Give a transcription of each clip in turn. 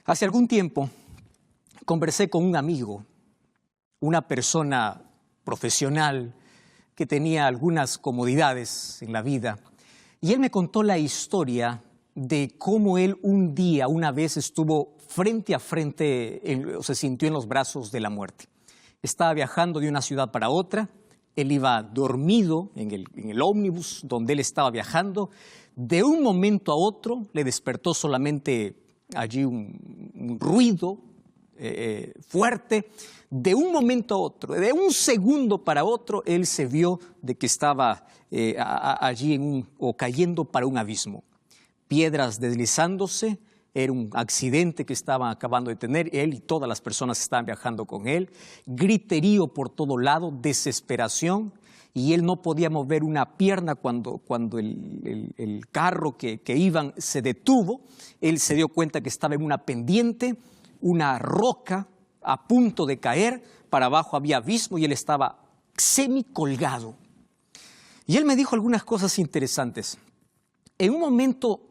Hace algún tiempo conversé con un amigo, una persona profesional que tenía algunas comodidades en la vida, y él me contó la historia de cómo él una vez estuvo frente a frente, o se sintió en los brazos de la muerte. Estaba viajando de una ciudad para otra, él iba dormido en el ómnibus donde él estaba viajando. De un momento a otro le despertó solamente allí un ruido fuerte. De un momento a otro, de un segundo para otro, él se vio de que estaba allí o cayendo para un abismo. Piedras deslizándose, era un accidente que estaban acabando de tener, él y todas las personas que estaban viajando con él, griterío por todo lado, desesperación, y él no podía mover una pierna cuando el carro que iban se detuvo. Él se dio cuenta que estaba en una pendiente, una roca a punto de caer, para abajo había abismo y él estaba semicolgado. Y él me dijo algunas cosas interesantes. En un momento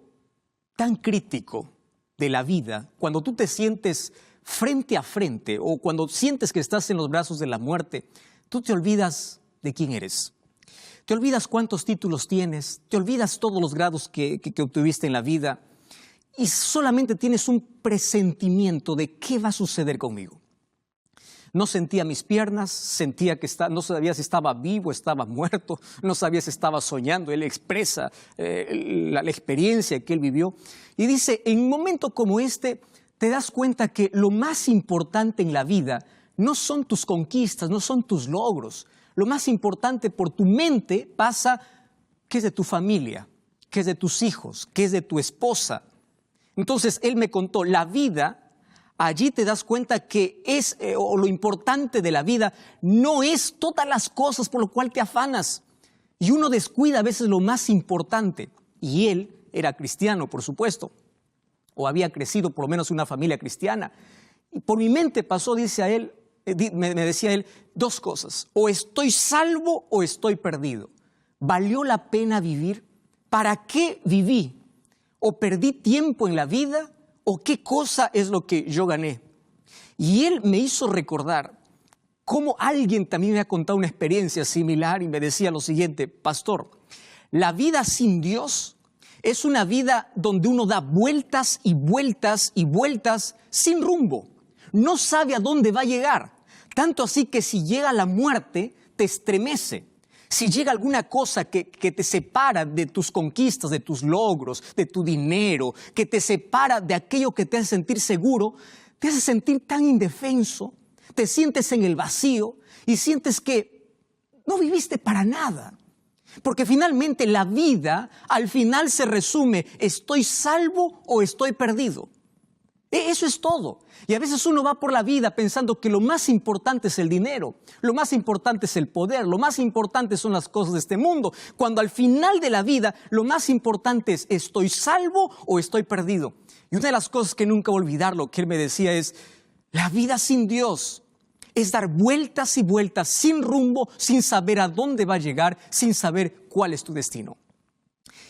tan crítico de la vida, cuando tú te sientes frente a frente o cuando sientes que estás en los brazos de la muerte, tú te olvidas de quién eres. Te olvidas cuántos títulos tienes, te olvidas todos los grados que obtuviste en la vida y solamente tienes un presentimiento de qué va a suceder conmigo. No sentía mis piernas, sentía que no sabía si estaba vivo, estaba muerto, no sabía si estaba soñando. Él expresa la experiencia que él vivió. Y dice, en un momento como este, te das cuenta que lo más importante en la vida no son tus conquistas, no son tus logros. Lo más importante por tu mente pasa qué es de tu familia, qué es de tus hijos, qué es de tu esposa. Entonces él me contó, la vida, allí te das cuenta que o lo importante de la vida no es todas las cosas por lo cual te afanas. Y uno descuida a veces lo más importante. Y él era cristiano, por supuesto, o había crecido por lo menos en una familia cristiana. Y por mi mente pasó, me decía él, dos cosas: o estoy salvo o estoy perdido. ¿Valió la pena vivir? ¿Para qué viví? ¿O perdí tiempo en la vida? ¿O qué cosa es lo que yo gané? Y él me hizo recordar cómo alguien también me ha contado una experiencia similar y me decía lo siguiente: pastor, la vida sin Dios es una vida donde uno da vueltas y vueltas y vueltas sin rumbo. No sabe a dónde va a llegar. Tanto así que si llega la muerte, te estremece. Si llega alguna cosa que te separa de tus conquistas, de tus logros, de tu dinero, que te separa de aquello que te hace sentir seguro, te hace sentir tan indefenso, te sientes en el vacío y sientes que no viviste para nada. Porque finalmente la vida al final se resume, ¿estoy salvo o estoy perdido? Eso es todo. Y a veces uno va por la vida pensando que lo más importante es el dinero, lo más importante es el poder, lo más importante son las cosas de este mundo, cuando al final de la vida lo más importante es ¿estoy salvo o estoy perdido? Y una de las cosas que nunca voy a olvidar, lo que él me decía es, la vida sin Dios es dar vueltas y vueltas sin rumbo, sin saber a dónde va a llegar, sin saber cuál es tu destino.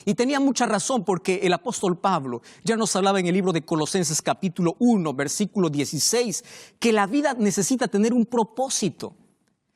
Y tenía mucha razón, porque el apóstol Pablo ya nos hablaba en el libro de Colosenses capítulo 1, versículo 16, que la vida necesita tener un propósito.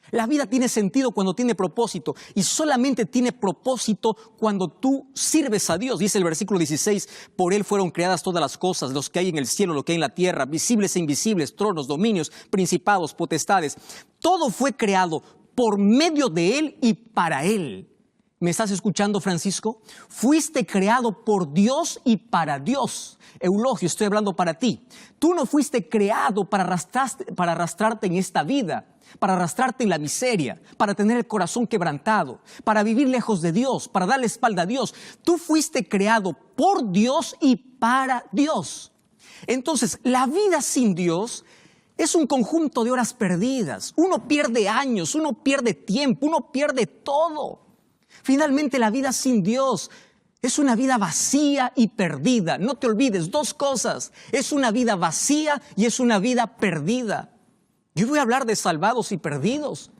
La vida tiene sentido cuando tiene propósito, y solamente tiene propósito cuando tú sirves a Dios. Dice el versículo 16, por Él fueron creadas todas las cosas, los que hay en el cielo, lo que hay en la tierra, visibles e invisibles, tronos, dominios, principados, potestades. Todo fue creado por medio de Él y para Él. ¿Me estás escuchando, Francisco? Fuiste creado por Dios y para Dios. Eulogio, estoy hablando para ti. Tú no fuiste creado para arrastrarte en esta vida, para arrastrarte en la miseria, para tener el corazón quebrantado, para vivir lejos de Dios, para darle espalda a Dios. Tú fuiste creado por Dios y para Dios. Entonces, la vida sin Dios es un conjunto de horas perdidas. Uno pierde años, uno pierde tiempo, uno pierde todo. Finalmente, la vida sin Dios es una vida vacía y perdida. No te olvides, dos cosas: es una vida vacía y es una vida perdida. Yo voy a hablar de salvados y perdidos.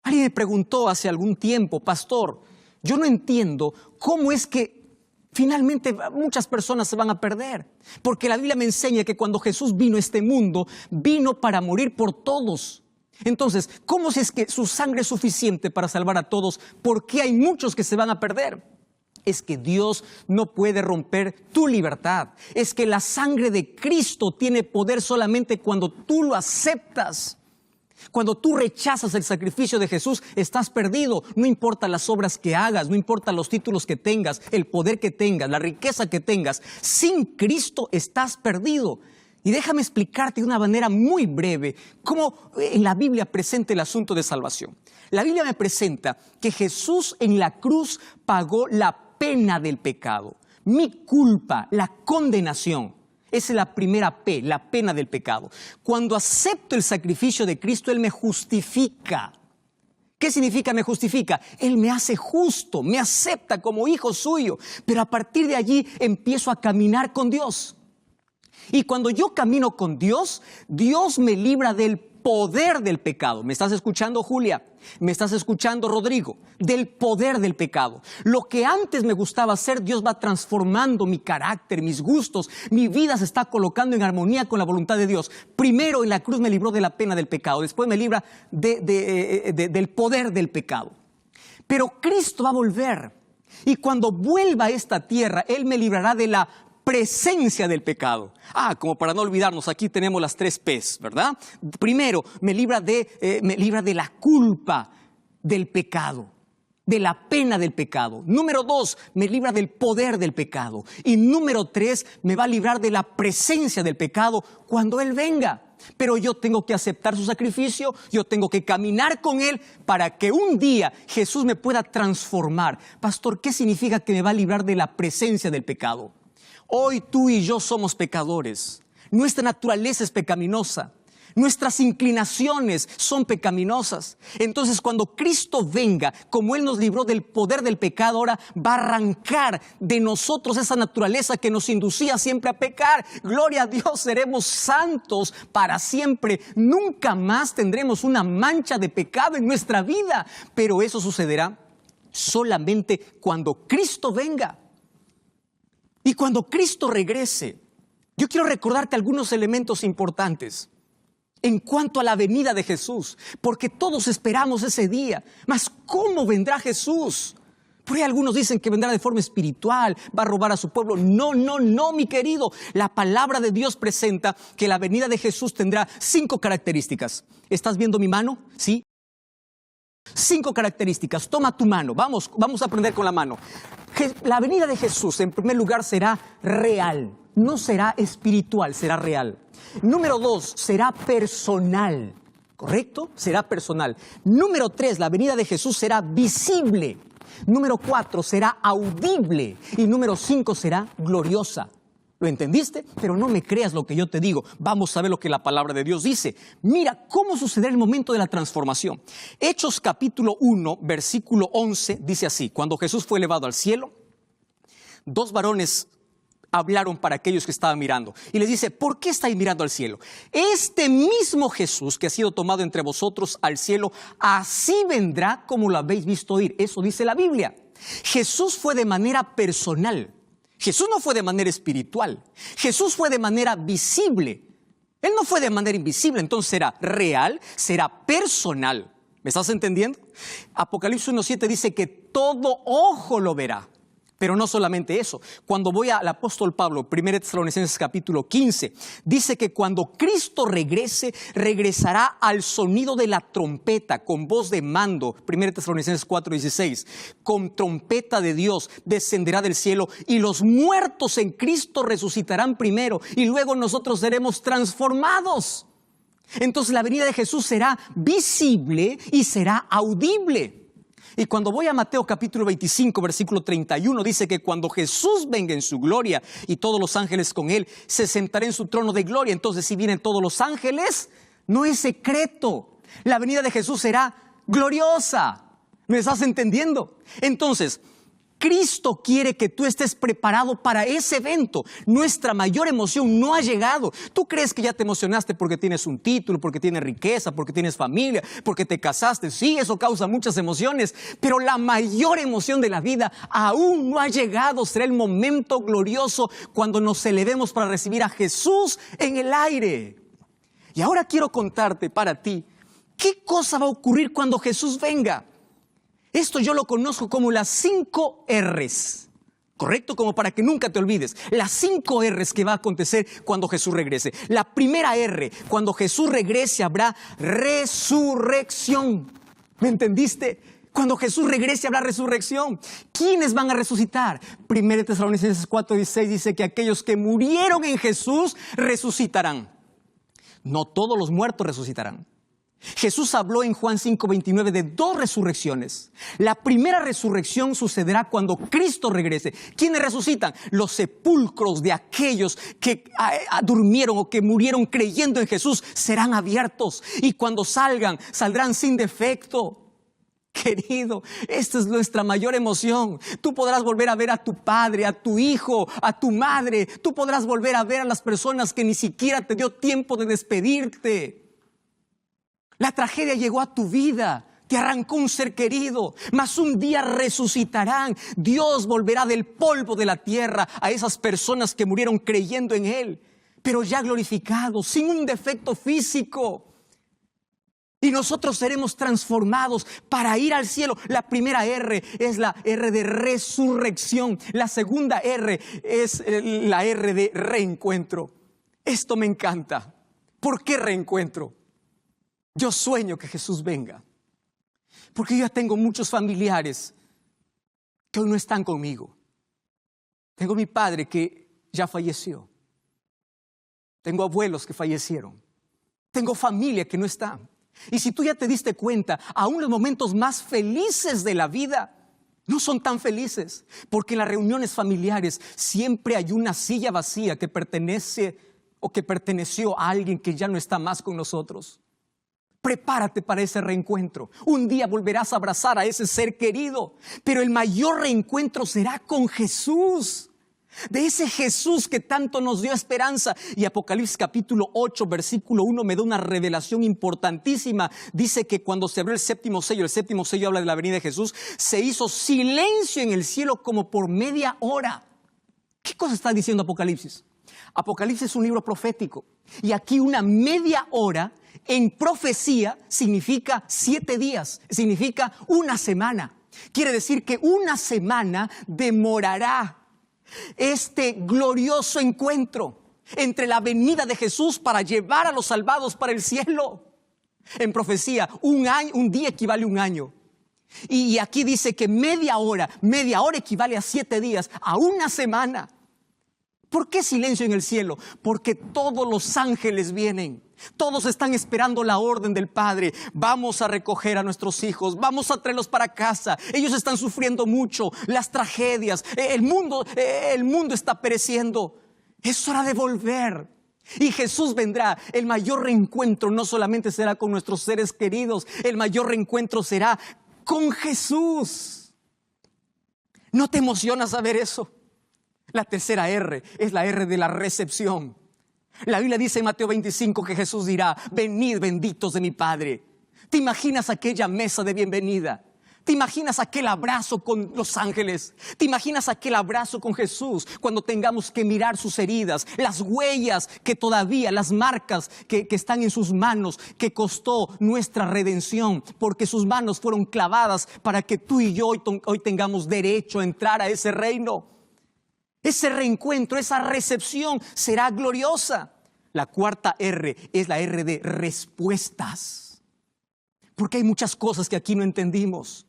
Alguien me preguntó hace algún tiempo, pastor, yo no entiendo cómo es que Finalmente muchas personas se van a perder, porque la Biblia me enseña que cuando Jesús vino a este mundo, vino para morir por todos. Entonces, ¿cómo es que su sangre es suficiente para salvar a todos? ¿Por qué hay muchos que se van a perder? Es que Dios no puede romper tu libertad. Es que la sangre de Cristo tiene poder solamente cuando tú lo aceptas. Cuando tú rechazas el sacrificio de Jesús, estás perdido. No importa las obras que hagas, no importa los títulos que tengas, el poder que tengas, la riqueza que tengas. Sin Cristo estás perdido. Y déjame explicarte de una manera muy breve cómo en la Biblia presenta el asunto de salvación. La Biblia me presenta que Jesús en la cruz pagó la pena del pecado, mi culpa, la condenación. Esa es la primera P, la pena del pecado. Cuando acepto el sacrificio de Cristo, Él me justifica. ¿Qué significa me justifica? Él me hace justo, me acepta como hijo suyo. Pero a partir de allí empiezo a caminar con Dios. Y cuando yo camino con Dios, Dios me libra del poder del pecado. ¿Me estás escuchando, Julia? ¿Me estás escuchando, Rodrigo? Del poder del pecado. Lo que antes me gustaba hacer, Dios va transformando mi carácter, mis gustos. Mi vida se está colocando en armonía con la voluntad de Dios. Primero en la cruz me libró de la pena del pecado. Después me libra del poder del pecado. Pero Cristo va a volver. Y cuando vuelva a esta tierra, Él me librará de la presencia del pecado. Como para no olvidarnos, aquí tenemos las 3 P's, ¿verdad? Primero, me libra de la culpa del pecado, de la pena del pecado. Número 2, me libra del poder del pecado. Y número 3, me va a librar de la presencia del pecado cuando Él venga. Pero yo tengo que aceptar su sacrificio, yo tengo que caminar con Él para que un día Jesús me pueda transformar. Pastor, ¿qué significa que me va a librar de la presencia del pecado? Hoy tú y yo somos pecadores. Nuestra naturaleza es pecaminosa. Nuestras inclinaciones son pecaminosas. Entonces, cuando Cristo venga, como Él nos libró del poder del pecado, ahora va a arrancar de nosotros esa naturaleza que nos inducía siempre a pecar. Gloria a Dios, seremos santos para siempre. Nunca más tendremos una mancha de pecado en nuestra vida. Pero eso sucederá solamente cuando Cristo venga. Y cuando Cristo regrese, yo quiero recordarte algunos elementos importantes en cuanto a la venida de Jesús, porque todos esperamos ese día. Mas ¿cómo vendrá Jesús? Por ahí algunos dicen que vendrá de forma espiritual, va a robar a su pueblo. No, mi querido. La palabra de Dios presenta que la venida de Jesús tendrá 5 características. ¿Estás viendo mi mano? ¿Sí? 5 características. Toma tu mano. Vamos a aprender con la mano. La venida de Jesús, en primer lugar, será real. No será espiritual, será real. Número 2, será personal. ¿Correcto? Será personal. Número 3, la venida de Jesús será visible. Número 4, será audible. Y número 5, será gloriosa. ¿Lo entendiste? Pero no me creas lo que yo te digo. Vamos a ver lo que la palabra de Dios dice. Mira cómo sucederá el momento de la transformación. Hechos capítulo 1, versículo 11, dice así. Cuando Jesús fue elevado al cielo, 2 varones hablaron para aquellos que estaban mirando. Y les dice, ¿por qué estáis mirando al cielo? Este mismo Jesús que ha sido tomado entre vosotros al cielo, así vendrá como lo habéis visto ir. Eso dice la Biblia. Jesús fue de manera personal. Jesús no fue de manera espiritual. Jesús fue de manera visible. Él no fue de manera invisible, entonces será real, será personal. ¿Me estás entendiendo? Apocalipsis 1:7 dice que todo ojo lo verá. Pero no solamente eso. Cuando voy al apóstol Pablo, 1 Tesalonicenses capítulo 15, dice que cuando Cristo regrese, regresará al sonido de la trompeta, con voz de mando. 1 Tesalonicenses 4:16, con trompeta de Dios descenderá del cielo y los muertos en Cristo resucitarán primero y luego nosotros seremos transformados. Entonces la venida de Jesús será visible y será audible. Y cuando voy a Mateo capítulo 25, versículo 31, dice que cuando Jesús venga en su gloria y todos los ángeles con Él, se sentará en su trono de gloria. Entonces, si vienen todos los ángeles, no es secreto. La venida de Jesús será gloriosa. ¿Me estás entendiendo? Entonces, Cristo quiere que tú estés preparado para ese evento. Nuestra mayor emoción no ha llegado. Tú crees que ya te emocionaste porque tienes un título, porque tienes riqueza, porque tienes familia, porque te casaste. Sí, eso causa muchas emociones, pero la mayor emoción de la vida aún no ha llegado. Será el momento glorioso cuando nos elevemos para recibir a Jesús en el aire. Y ahora quiero contarte para ti, ¿qué cosa va a ocurrir cuando Jesús venga? Esto yo lo conozco como las 5 R's, ¿correcto? Como para que nunca te olvides. Las 5 R's que va a acontecer cuando Jesús regrese. La primera R, cuando Jesús regrese habrá resurrección. ¿Me entendiste? Cuando Jesús regrese habrá resurrección. ¿Quiénes van a resucitar? 1 Tesalonicenses 4:16 dice que aquellos que murieron en Jesús resucitarán. No todos los muertos resucitarán. Jesús habló en Juan 5:29 de 2 resurrecciones. La primera resurrección sucederá cuando Cristo regrese. ¿Quiénes resucitan? Los sepulcros de aquellos que durmieron o que murieron creyendo en Jesús serán abiertos. Y cuando saldrán sin defecto. Querido, esta es nuestra mayor emoción. Tú podrás volver a ver a tu padre, a tu hijo, a tu madre. Tú podrás volver a ver a las personas que ni siquiera te dio tiempo de despedirte. La tragedia llegó a tu vida, te arrancó un ser querido, mas un día resucitarán. Dios volverá del polvo de la tierra a esas personas que murieron creyendo en Él, pero ya glorificados, sin un defecto físico. Y nosotros seremos transformados para ir al cielo. La primera R es la R de resurrección. La segunda R es la R de reencuentro. Esto me encanta. ¿Por qué reencuentro? Yo sueño que Jesús venga, porque yo ya tengo muchos familiares que hoy no están conmigo. Tengo mi padre que ya falleció. Tengo abuelos que fallecieron. Tengo familia que no está. Y si tú ya te diste cuenta, aún los momentos más felices de la vida no son tan felices, porque en las reuniones familiares siempre hay una silla vacía que pertenece o que perteneció a alguien que ya no está más con nosotros. Prepárate para ese reencuentro. Un día volverás a abrazar a ese ser querido, pero el mayor reencuentro será con Jesús. De ese Jesús que tanto nos dio esperanza. Y Apocalipsis capítulo 8 versículo 1 me da una revelación importantísima. Dice que cuando se abrió el séptimo sello habla de la venida de Jesús, se hizo silencio en el cielo como por media hora. ¿Qué cosa está diciendo Apocalipsis? Apocalipsis es un libro profético. Y aquí una media hora en profecía significa 7 días, significa una semana. Quiere decir que una semana demorará este glorioso encuentro entre la venida de Jesús para llevar a los salvados para el cielo. En profecía, un día equivale a un año. Y aquí dice que media hora equivale a 7 días, a una semana. ¿Por qué silencio en el cielo? Porque todos los ángeles vienen. Todos están esperando la orden del Padre. Vamos a recoger a nuestros hijos. Vamos a traerlos para casa. Ellos están sufriendo mucho. Las tragedias. El mundo está pereciendo. Es hora de volver. Y Jesús vendrá. El mayor reencuentro no solamente será con nuestros seres queridos. El mayor reencuentro será con Jesús. ¿No te emociona saber eso? La tercera R es la R de la recepción. La Biblia dice en Mateo 25 que Jesús dirá: venid benditos de mi Padre. ¿Te imaginas aquella mesa de bienvenida? ¿Te imaginas aquel abrazo con los ángeles? ¿Te imaginas aquel abrazo con Jesús cuando tengamos que mirar sus heridas, las huellas que todavía, las marcas que están en sus manos, que costó nuestra redención, porque sus manos fueron clavadas para que tú y yo hoy tengamos derecho a entrar a ese reino? Ese reencuentro, esa recepción será gloriosa. La cuarta R es la R de respuestas. Porque hay muchas cosas que aquí no entendimos.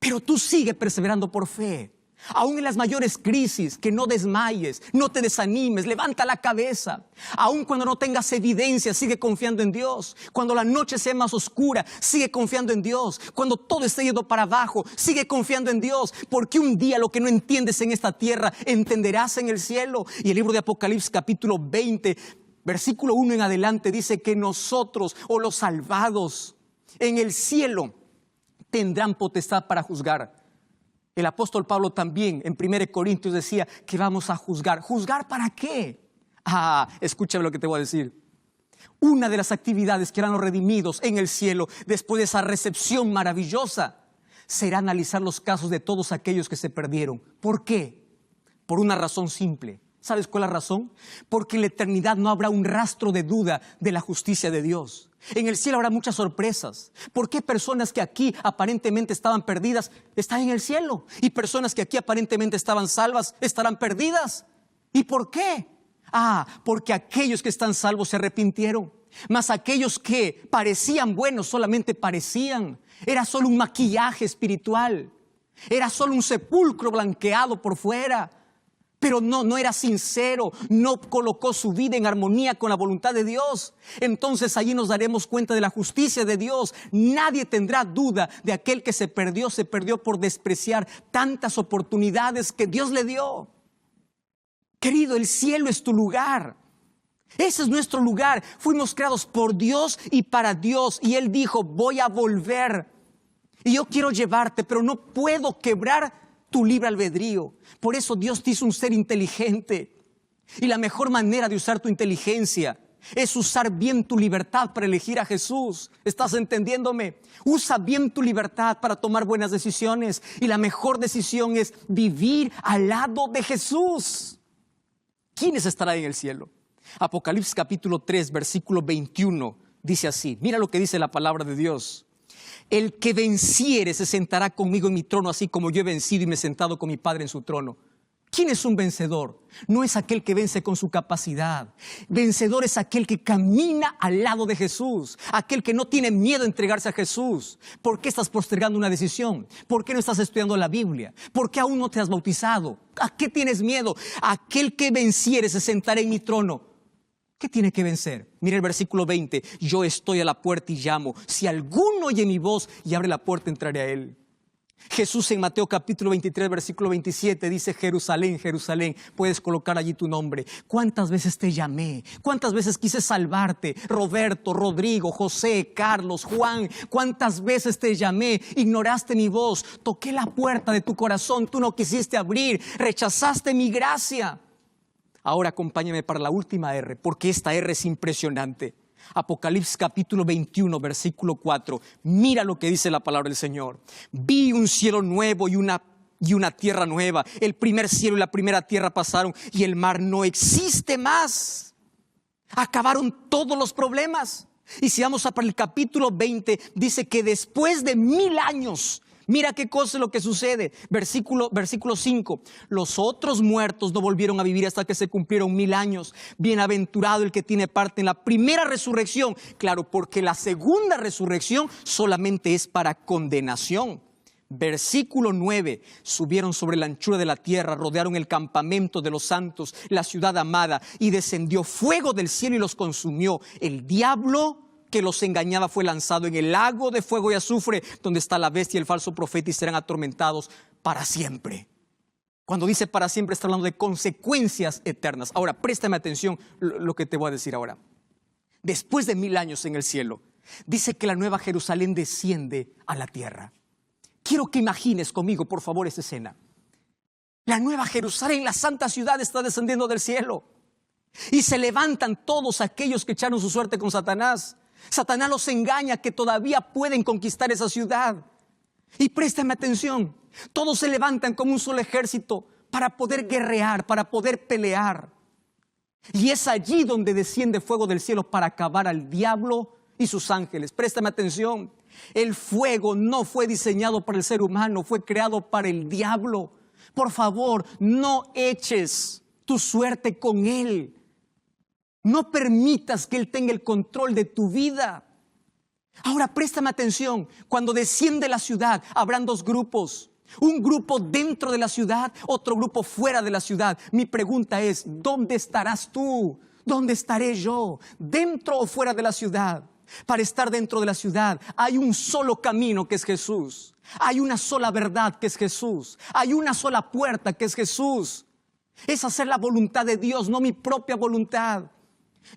Pero tú sigue perseverando por fe. Aún en las mayores crisis, que no desmayes, no te desanimes, levanta la cabeza. Aún cuando no tengas evidencia, sigue confiando en Dios. Cuando la noche sea más oscura, sigue confiando en Dios. Cuando todo esté yendo para abajo, sigue confiando en Dios. Porque un día lo que no entiendes en esta tierra, entenderás en el cielo. Y el libro de Apocalipsis capítulo 20, versículo 1 en adelante, dice que nosotros, o los salvados, en el cielo tendrán potestad para juzgar. El apóstol Pablo también en 1 Corintios decía que vamos a juzgar. ¿Juzgar para qué? Escúchame lo que te voy a decir. Una de las actividades que harán los redimidos en el cielo después de esa recepción maravillosa será analizar los casos de todos aquellos que se perdieron. ¿Por qué? Por una razón simple. ¿Sabes cuál es la razón? Porque en la eternidad no habrá un rastro de duda de la justicia de Dios. En el cielo habrá muchas sorpresas. ¿Por qué personas que aquí aparentemente estaban perdidas están en el cielo? Y personas que aquí aparentemente estaban salvas estarán perdidas. ¿Y por qué? Porque aquellos que están salvos se arrepintieron. Mas aquellos que parecían buenos solamente parecían. Era solo un maquillaje espiritual. Era solo un sepulcro blanqueado por fuera. Pero no era sincero, no colocó su vida en armonía con la voluntad de Dios. Entonces allí nos daremos cuenta de la justicia de Dios. Nadie tendrá duda de aquel que se perdió por despreciar tantas oportunidades que Dios le dio. Querido, el cielo es tu lugar. Ese es nuestro lugar. Fuimos creados por Dios y para Dios. Y Él dijo, voy a volver. Y yo quiero llevarte, pero no puedo quebrar tu libre albedrío. Por eso Dios te hizo un ser inteligente. Y la mejor manera de usar tu inteligencia es usar bien tu libertad para elegir a Jesús. ¿Estás entendiéndome? Usa bien tu libertad para tomar buenas decisiones. Y la mejor decisión es vivir al lado de Jesús. ¿Quiénes estarán en el cielo? Apocalipsis capítulo 3, versículo 21 dice así. Mira lo que dice la palabra de Dios. El que venciere se sentará conmigo en mi trono, así como yo he vencido y me he sentado con mi Padre en su trono. ¿Quién es un vencedor? No es aquel que vence con su capacidad. Vencedor es aquel que camina al lado de Jesús. Aquel que no tiene miedo a entregarse a Jesús. ¿Por qué estás postergando una decisión? ¿Por qué no estás estudiando la Biblia? ¿Por qué aún no te has bautizado? ¿A qué tienes miedo? Aquel que venciere se sentará en mi trono. ¿Qué tiene que vencer? Mira el versículo 20. Yo estoy a la puerta y llamo. Si alguno oye mi voz y abre la puerta, entraré a él. Jesús en Mateo capítulo 23, versículo 27 dice, Jerusalén, Jerusalén, puedes colocar allí tu nombre. ¿Cuántas veces te llamé? ¿Cuántas veces quise salvarte? Roberto, Rodrigo, José, Carlos, Juan, ¿cuántas veces te llamé? Ignoraste mi voz, toqué la puerta de tu corazón, tú no quisiste abrir, rechazaste mi gracia. Ahora acompáñame para la última R, porque esta R es impresionante. Apocalipsis capítulo 21, versículo 4. Mira lo que dice la palabra del Señor. Vi un cielo nuevo y una tierra nueva. El primer cielo y la primera tierra pasaron y el mar no existe más. Acabaron todos los problemas. Y si vamos para el capítulo 20, dice que después de 1000 años... Mira qué cosa es lo que sucede. Versículo 5. Los otros muertos no volvieron a vivir hasta que se cumplieron 1000 años. Bienaventurado el que tiene parte en la primera resurrección. Claro, porque la segunda resurrección solamente es para condenación. Versículo 9. Subieron sobre la anchura de la tierra, rodearon el campamento de los santos, la ciudad amada, y descendió fuego del cielo y los consumió. El diablo que los engañaba fue lanzado en el lago de fuego y azufre, donde está la bestia y el falso profeta, y serán atormentados para siempre. Cuando dice para siempre, está hablando de consecuencias eternas. Ahora, préstame atención lo que te voy a decir ahora. Después de 1000 años en el cielo, dice que la nueva Jerusalén desciende a la tierra. Quiero que imagines conmigo, por favor, esta escena. La nueva Jerusalén, la santa ciudad, está descendiendo del cielo. Y se levantan todos aquellos que echaron su suerte con Satanás. Satanás los engaña que todavía pueden conquistar esa ciudad. Y préstame atención, todos se levantan como un solo ejército para poder guerrear, para poder pelear. Y es allí donde desciende fuego del cielo para acabar al diablo y sus ángeles. Préstame atención, el fuego no fue diseñado para el ser humano, fue creado para el diablo. Por favor, no eches tu suerte con él. No permitas que él tenga el control de tu vida. Ahora préstame atención, cuando desciende la ciudad habrán dos grupos. Un grupo dentro de la ciudad, otro grupo fuera de la ciudad. Mi pregunta es, ¿dónde estarás tú? ¿Dónde estaré yo? ¿Dentro o fuera de la ciudad? Para estar dentro de la ciudad hay un solo camino, que es Jesús. Hay una sola verdad, que es Jesús. Hay una sola puerta, que es Jesús. Es hacer la voluntad de Dios, no mi propia voluntad.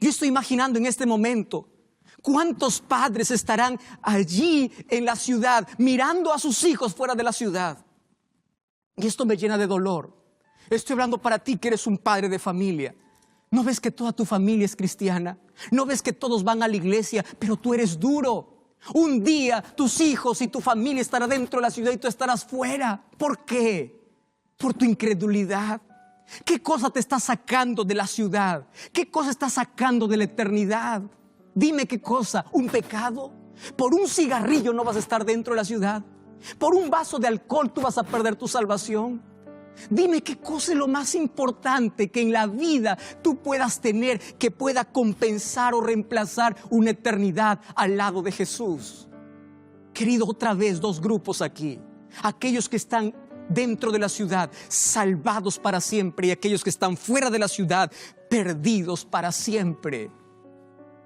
Yo estoy imaginando en este momento cuántos padres estarán allí en la ciudad mirando a sus hijos fuera de la ciudad. Y esto me llena de dolor. Estoy hablando para ti que eres un padre de familia. ¿No ves que toda tu familia es cristiana? ¿No ves que todos van a la iglesia, pero tú eres duro? Un día tus hijos y tu familia estarán dentro de la ciudad y tú estarás fuera. ¿Por qué? Por tu incredulidad. ¿Qué cosa te está sacando de la ciudad? ¿Qué cosa está sacando de la eternidad? Dime qué cosa, ¿un pecado? Por un cigarrillo no vas a estar dentro de la ciudad. Por un vaso de alcohol tú vas a perder tu salvación. Dime qué cosa es lo más importante que en la vida tú puedas tener, que pueda compensar o reemplazar una eternidad al lado de Jesús. Querido, otra vez dos grupos aquí. Aquellos que están dentro de la ciudad, salvados para siempre, y aquellos que están fuera de la ciudad, perdidos para siempre.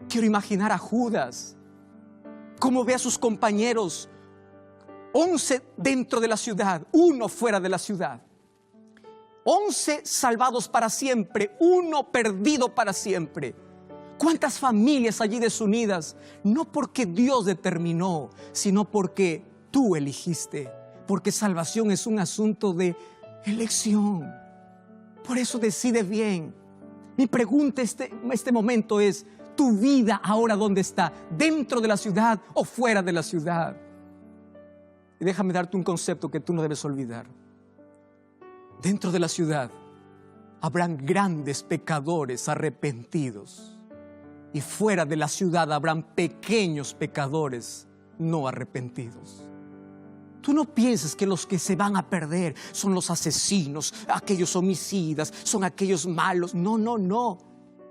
Quiero imaginar a Judas, cómo ve a sus compañeros, 11 dentro de la ciudad, 1 fuera de la ciudad. 11 salvados para siempre, 1 perdido para siempre. ¿Cuántas familias allí desunidas? No porque Dios determinó, sino porque tú elegiste. Porque salvación es un asunto de elección. Por eso decide bien. Mi pregunta este momento es, ¿tu vida ahora dónde está? ¿Dentro de la ciudad o fuera de la ciudad? Y déjame darte un concepto que tú no debes olvidar. Dentro de la ciudad habrán grandes pecadores arrepentidos. Y fuera de la ciudad habrán pequeños pecadores no arrepentidos. Tú no pienses que los que se van a perder son los asesinos, aquellos homicidas, son aquellos malos. No, no, no.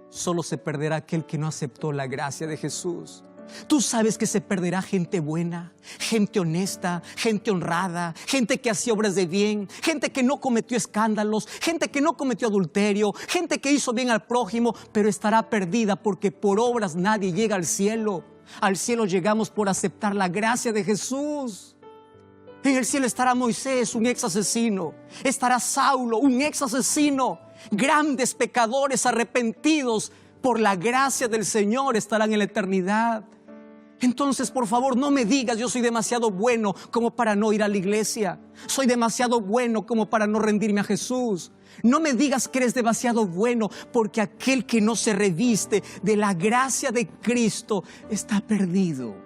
Solo se perderá aquel que no aceptó la gracia de Jesús. Tú sabes que se perderá gente buena, gente honesta, gente honrada, gente que hacía obras de bien, gente que no cometió escándalos, gente que no cometió adulterio, gente que hizo bien al prójimo, pero estará perdida porque por obras nadie llega al cielo. Al cielo llegamos por aceptar la gracia de Jesús. En el cielo estará Moisés, un ex asesino. Estará Saulo, un ex asesino. Grandes pecadores arrepentidos por la gracia del Señor estarán en la eternidad. Entonces, por favor, no me digas yo soy demasiado bueno como para no ir a la iglesia. Soy demasiado bueno como para no rendirme a Jesús. No me digas que eres demasiado bueno, porque aquel que no se reviste de la gracia de Cristo está perdido.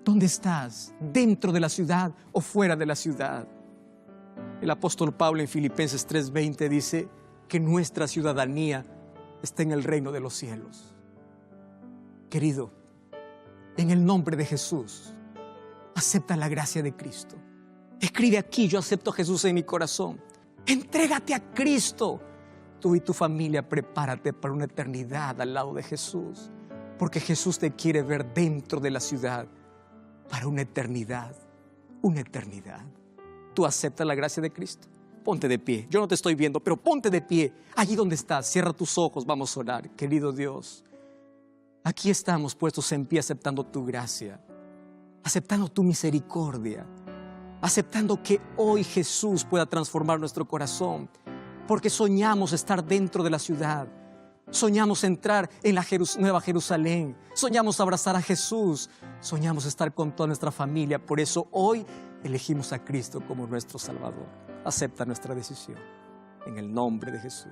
¿Dónde estás? ¿Dentro de la ciudad o fuera de la ciudad? El apóstol Pablo en Filipenses 3:20 dice que nuestra ciudadanía está en el reino de los cielos. Querido, en el nombre de Jesús, acepta la gracia de Cristo. Escribe aquí, yo acepto a Jesús en mi corazón. Entrégate a Cristo. Tú y tu familia, prepárate para una eternidad al lado de Jesús. Porque Jesús te quiere ver dentro de la ciudad para una eternidad. Una eternidad. ¿Tú aceptas la gracia de Cristo? Ponte de pie. Yo no te estoy viendo, pero ponte de pie. Allí donde estás, cierra tus ojos, vamos a orar. Querido Dios, aquí estamos puestos en pie aceptando tu gracia, aceptando tu misericordia, aceptando que hoy Jesús pueda transformar nuestro corazón, porque soñamos estar dentro de la ciudad, soñamos entrar en la Nueva Jerusalén, soñamos abrazar a Jesús, soñamos estar con toda nuestra familia. Por eso hoy elegimos a Cristo como nuestro Salvador. Acepta nuestra decisión en el nombre de Jesús.